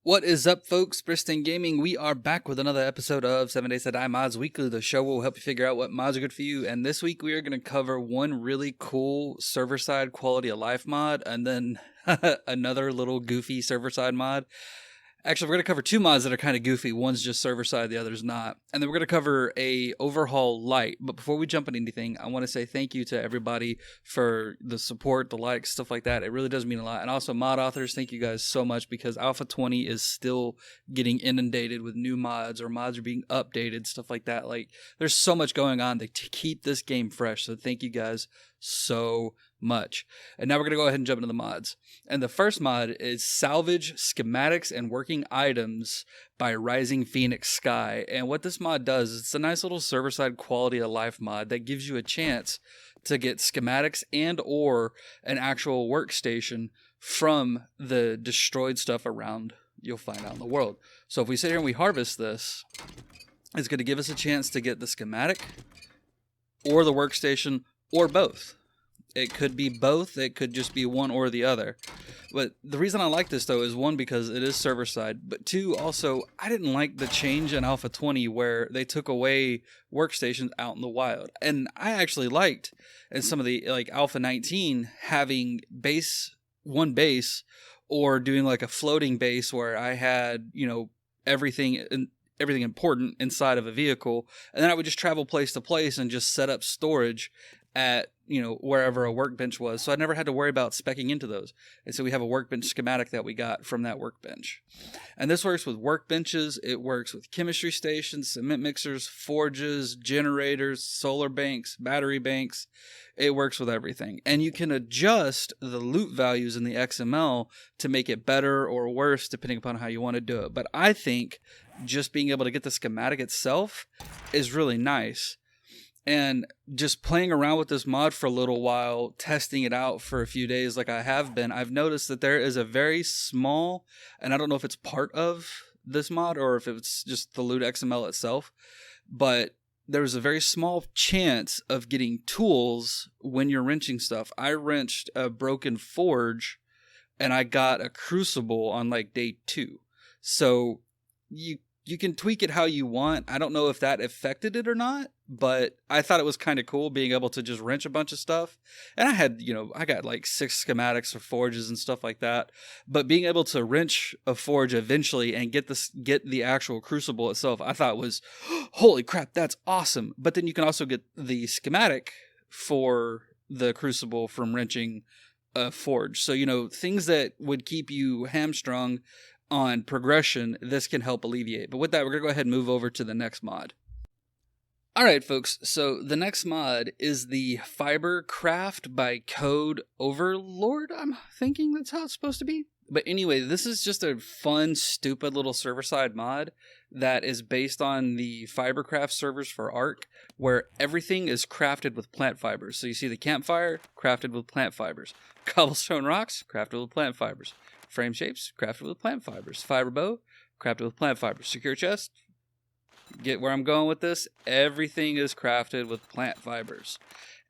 What is up, folks? Briston Gaming. We are back with another episode of 7 Days to Die Mods Weekly, the show will help you figure out what mods are good for you. And this week we are going to cover one really cool server-side quality of life mod, and then another little goofy server-side mod. Actually, we're going to cover two mods that are kind of goofy. One's just server side, the other's not. And then we're going to cover a overhaul light. But before we jump into anything, I want to say thank you to everybody for the support, the likes, stuff like that. It really does mean a lot. And also mod authors, thank you guys so much, because Alpha 20 is still getting inundated with new mods, or mods are being updated, stuff like that. Like, there's so much going on to keep this game fresh. So thank you guys so much. And now we're going to go ahead and jump into the mods. And the first mod is Salvage Schematics and Working Items by Rising Phoenix Sky. And what this mod does is it's a nice little server-side quality of life mod that gives you a chance to get schematics and or an actual workstation from the destroyed stuff around you'll find out in the world. So if we sit here and we harvest this, it's going to give us a chance to get the schematic or the workstation or both. It could be both. It could just be one or the other. But the reason I like this, though, is one, because it is server side. But two, also, I didn't like the change in Alpha 20 where they took away workstations out in the wild. And I actually liked, in some of the, like Alpha 19, having one base, or doing like a floating base where I had, everything important inside of a vehicle. And then I would just travel place to place and just set up storage at wherever a workbench was, so I never had to worry about speccing into those. And so we have a workbench schematic that we got from that workbench, and this works with workbenches. It works with chemistry stations, cement mixers, forges, generators, solar banks, battery banks. It works with everything, and you can adjust the loot values in the XML to make it better or worse depending upon how you want to do it. But I think just being able to get the schematic itself is really nice. And just playing around with this mod for a little while, testing it out for a few days like I have been, I've noticed that there is a very small, and I don't know if it's part of this mod or if it's just the loot XML itself, but there's a very small chance of getting tools when you're wrenching stuff. I wrenched a broken forge and I got a crucible on like day 2. So you can tweak it how you want. I don't know if that affected it or not, but I thought it was kind of cool being able to just wrench a bunch of stuff. And I had, I got like 6 schematics for forges and stuff like that. But being able to wrench a forge eventually and get the actual crucible itself, I thought was, holy crap, that's awesome. But then you can also get the schematic for the crucible from wrenching a forge. So, things that would keep you hamstrung on progression, this can help alleviate. But with that, we're going to go ahead and move over to the next mod. Alright, folks, so the next mod is the Fiber Craft by Code Overlord. I'm thinking that's how it's supposed to be. But anyway, this is just a fun, stupid little server-side mod that is based on the Fibercraft servers for Ark, where everything is crafted with plant fibers. So you see the campfire, crafted with plant fibers. Cobblestone rocks, crafted with plant fibers. Frame shapes, crafted with plant fibers. Fiber bow, crafted with plant fibers. Secure chest, get where I'm going with this? Everything is crafted with plant fibers.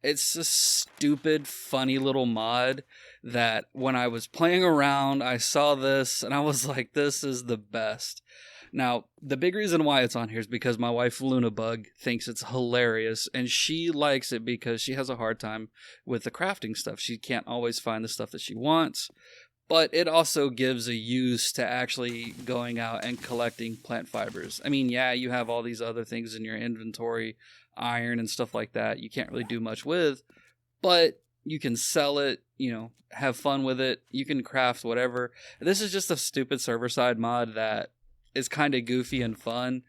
It's a stupid, funny little mod that when I was playing around, I saw this and I was like, this is the best. Now, the big reason why it's on here is because my wife Lunabug thinks it's hilarious, and she likes it because she has a hard time with the crafting stuff. She can't always find the stuff that she wants. But it also gives a use to actually going out and collecting plant fibers. I mean, yeah, you have all these other things in your inventory, iron and stuff like that you can't really do much with, but you can sell it, have fun with it. You can craft whatever. This is just a stupid server-side mod that is kind of goofy and fun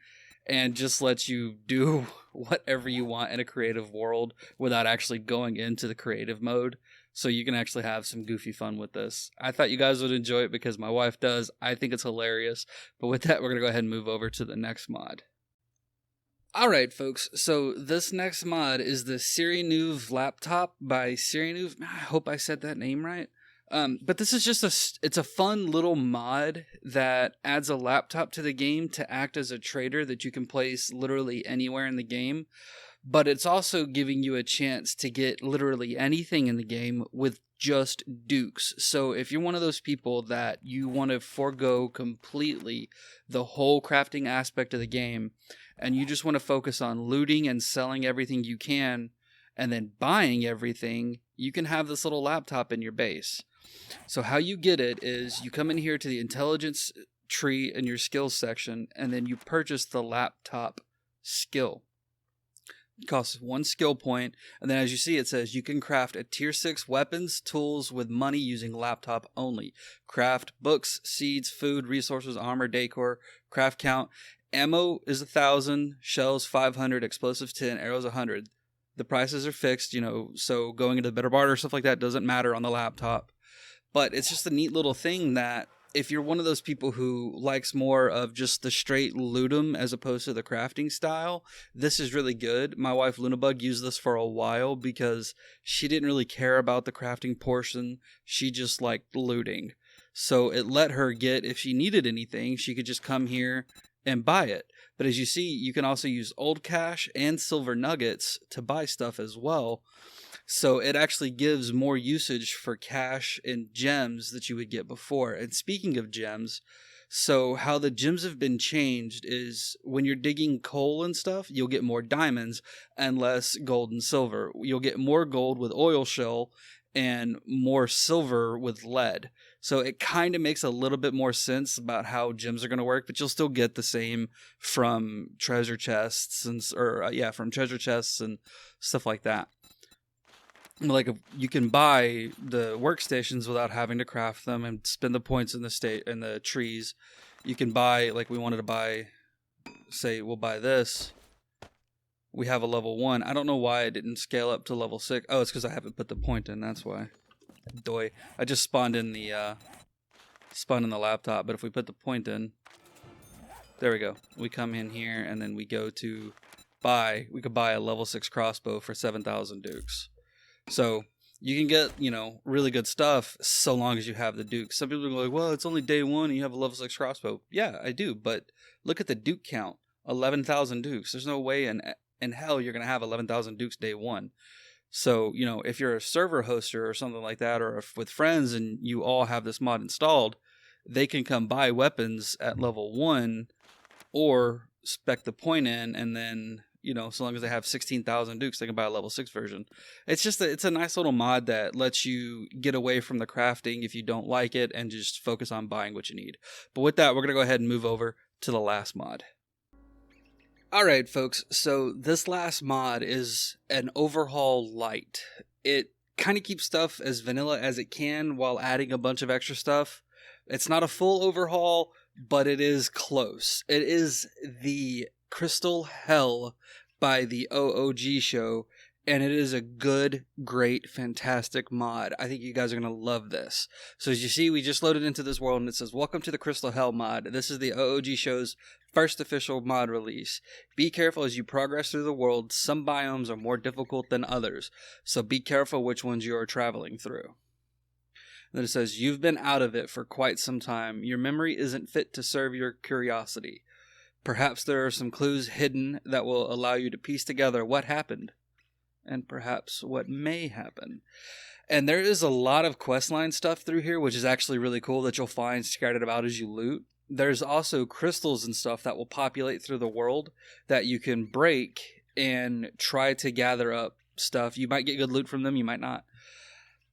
and just lets you do whatever you want in a creative world without actually going into the creative mode. So you can actually have some goofy fun with this. I thought you guys would enjoy it because my wife does. I think it's hilarious. But with that, we're going to go ahead and move over to the next mod. Alright, folks. So this next mod is the Syrinuv Laptop by Syrinuv. I hope I said that name right. But this is just it's a fun little mod that adds a laptop to the game to act as a trader that you can place literally anywhere in the game. But it's also giving you a chance to get literally anything in the game with just dukes. So if you're one of those people that you want to forego completely the whole crafting aspect of the game, and you just want to focus on looting and selling everything you can, and then buying everything, you can have this little laptop in your base. So how you get it is you come in here to the intelligence tree in your skills section, and then you purchase the laptop skill. It costs 1 skill point, and then as you see it says you can craft a tier 6 weapons, tools with money using laptop only. Craft books, seeds, food, resources, armor, decor, craft count. Ammo is 1,000, shells 500, explosives 10, arrows 100. The prices are fixed, so going into the better barter, stuff like that doesn't matter on the laptop. But it's just a neat little thing that if you're one of those people who likes more of just the straight loot 'em as opposed to the crafting style, this is really good. My wife Lunabug used this for a while because she didn't really care about the crafting portion. She just liked looting. So it let her get, if she needed anything, she could just come here and buy it. But as you see, you can also use old cash and silver nuggets to buy stuff as well. So it actually gives more usage for cash and gems that you would get before. And speaking of gems, so how the gems have been changed is when you're digging coal and stuff, you'll get more diamonds and less gold and silver. You'll get more gold with oil shell and more silver with lead. So it kind of makes a little bit more sense about how gems are going to work, but you'll still get the same from treasure chests and from treasure chests and stuff like that. Like you can buy the workstations without having to craft them and spend the points in the trees. You can buy, like we wanted to buy, say we'll buy this. We have a level 1. I don't know why it didn't scale up to level 6. Oh, it's because I haven't put the point in. That's why. Doy. I just spawned in the laptop. But if we put the point in, there we go. We come in here and then we go to buy. We could buy a level 6 crossbow for 7,000 dukes. So you can get, really good stuff so long as you have the dukes. Some people are like, well, it's only day 1 and you have a level 6 crossbow. Yeah, I do. But look at the duke count. 11,000 dukes. There's no way in hell you're going to have 11,000 dukes day 1. So, if you're a server hoster or something like that, or if with friends and you all have this mod installed, they can come buy weapons at level 1 or spec the point in, and then, so long as they have 16,000 dukes, they can buy a level 6 version. It's just it's a nice little mod that lets you get away from the crafting if you don't like it and just focus on buying what you need. But with that, we're going to go ahead and move over to the last mod. Alright folks, so this last mod is an overhaul light. It kind of keeps stuff as vanilla as it can while adding a bunch of extra stuff. It's not a full overhaul, but it is close. It is the Crystal Hell by the OOG show, and it is a good, great, fantastic mod. I think you guys are going to love this. So as you see, we just loaded into this world and it says, welcome to the Crystal Hell mod. This is the OOG show's first official mod release. Be careful as you progress through the world. Some biomes are more difficult than others, so be careful which ones you are traveling through. And then it says, you've been out of it for quite some time. Your memory isn't fit to serve your curiosity. Perhaps there are some clues hidden that will allow you to piece together what happened, and perhaps what may happen. And there is a lot of questline stuff through here, which is actually really cool that you'll find scattered about as you loot. There's also crystals and stuff that will populate through the world that you can break and try to gather up stuff. You might get good loot from them, you might not.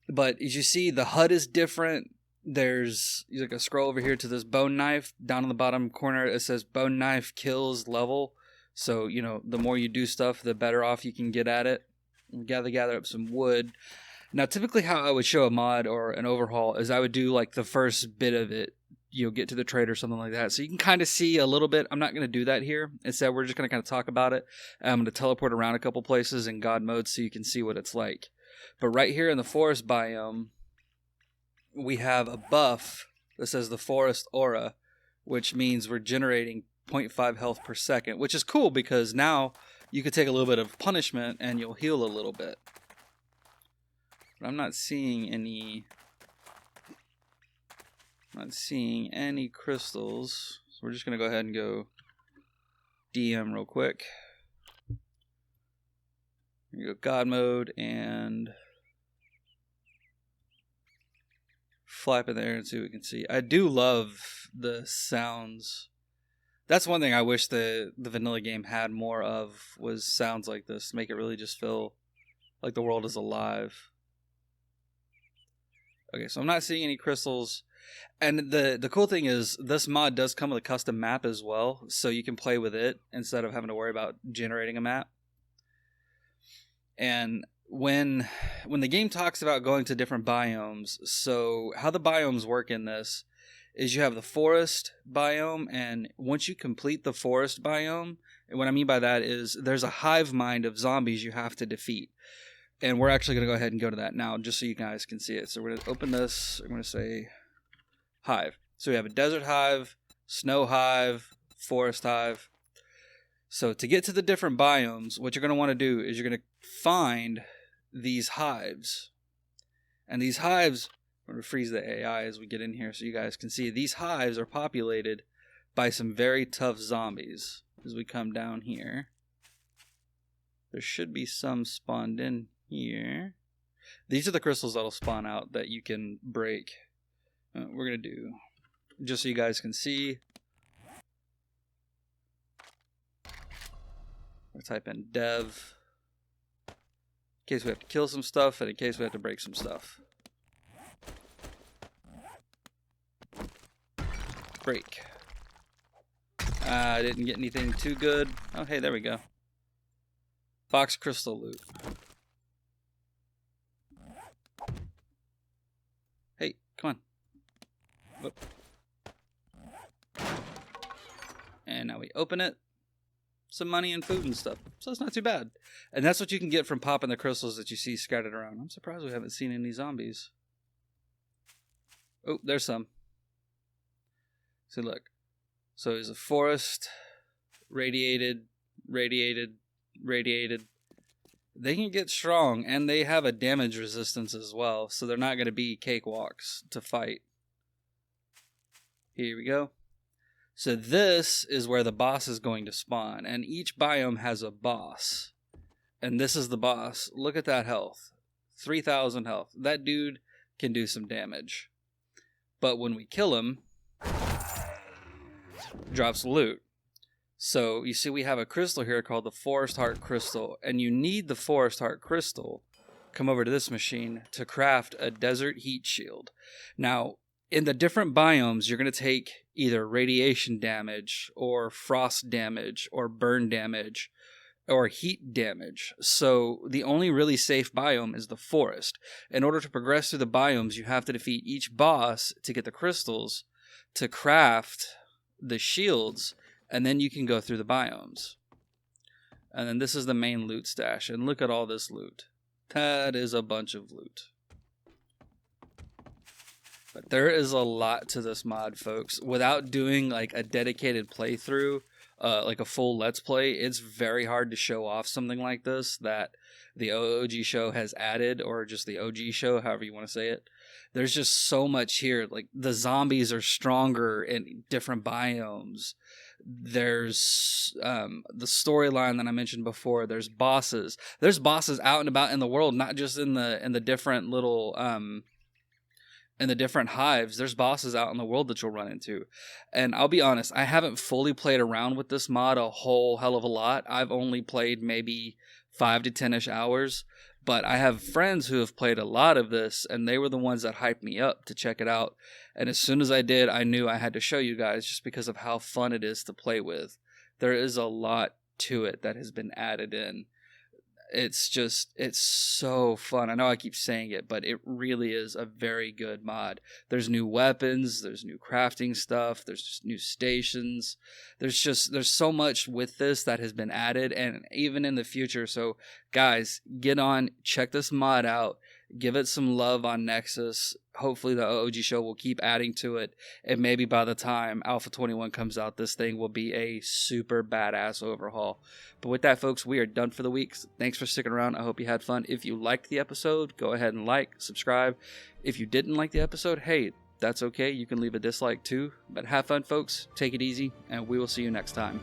But as you see, the HUD is different. There's like a scroll over here to this bone knife. Down in the bottom corner, it says bone knife kills level. So, the more you do stuff, the better off you can get at it. Gather up some wood. Now, typically how I would show a mod or an overhaul is I would do like the first bit of it. Get to the trade or something like that. So you can kind of see a little bit. I'm not going to do that here. Instead, we're just going to kind of talk about it. I'm going to teleport around a couple places in God mode so you can see what it's like. But right here in the forest biome, we have a buff that says the forest aura, which means we're generating 0.5 health per second, which is cool because now you could take a little bit of punishment and you'll heal a little bit. But I'm not seeing any crystals. So we're just going to go ahead and go DM real quick. Here you go, God mode, and fly up in the air and see what we can see. I do love the sounds. That's one thing I wish the vanilla game had more of, was sounds like this. Make it really just feel like the world is alive. Okay, so I'm not seeing any crystals. And the cool thing is, this mod does come with a custom map as well, so you can play with it instead of having to worry about generating a map. And when the game talks about going to different biomes, so how the biomes work in this is you have the forest biome, and once you complete the forest biome, and what I mean by that is there's a hive mind of zombies you have to defeat. And we're actually going to go ahead and go to that now, just so you guys can see it. So we're going to open this. I'm going to say hive. So we have a desert hive, snow hive, forest hive. So to get to the different biomes, what you're going to want to do is you're going to find these hives. And these hives, I'm going to freeze the AI as we get in here so you guys can see. These hives are populated by some very tough zombies. As we come down here, there should be some spawned in here. These are the crystals that'll spawn out that you can break. We're going to do, just so you guys can see, we'll type in dev in case we have to kill some stuff and in case we have to break some stuff. Break. I didn't get anything too good. Oh, hey, there we go. Box crystal loot. Hey, come on. Whoop. And now we open it. Some money and food and stuff. So it's not too bad. And that's what you can get from popping the crystals that you see scattered around. I'm surprised we haven't seen any zombies. Oh, there's some. See, look. So there's a forest, radiated. They can get strong, and they have a damage resistance as well, so they're not going to be cakewalks to fight. Here we go. So this is where the boss is going to spawn, and each biome has a boss. And this is the boss. Look at that health. 3,000 health. That dude can do some damage. But when we kill him, drops loot. So you see we have a crystal here called the Forest Heart Crystal, and you need the Forest Heart Crystal, come over to this machine, to craft a desert heat shield. Now, in the different biomes, you're going to take either radiation damage or frost damage or burn damage or heat damage. So the only really safe biome is the forest. In order to progress through the biomes, you have to defeat each boss to get the crystals to craft the shields, and then you can go through the biomes. And then this is the main loot stash, and look at all this loot. That is a bunch of loot. But there is a lot to this mod, folks. Without doing like a dedicated playthrough, like a full Let's Play, it's very hard to show off something like this that the OG show has added, or just the OG show, however you want to say it. There's just so much here. Like, the zombies are stronger in different biomes. There's the storyline that I mentioned before. There's bosses. There's bosses out and about in the world, not just in the different little in the different hives. There's bosses out in the world that you'll run into. And I'll be honest, I haven't fully played around with this mod a whole hell of a lot. I've only played maybe 5 to 10-ish hours. But I have friends who have played a lot of this, and they were the ones that hyped me up to check it out. And as soon as I did, I knew I had to show you guys just because of how fun it is to play with. There is a lot to it that has been added in. It's so fun. I know I keep saying it, but it really is a very good mod. There's new weapons, there's new crafting stuff, there's just new stations. There's so much with this that has been added, and even in the future. So guys, get on, check this mod out. Give it some love on Nexus. Hopefully the OG show will keep adding to it. And maybe by the time Alpha 21 comes out, this thing will be a super badass overhaul. But with that, folks, we are done for the week. Thanks for sticking around. I hope you had fun. If you liked the episode, go ahead and like, subscribe. If you didn't like the episode, hey, that's okay. You can leave a dislike too. But have fun, folks. Take it easy, and we will see you next time.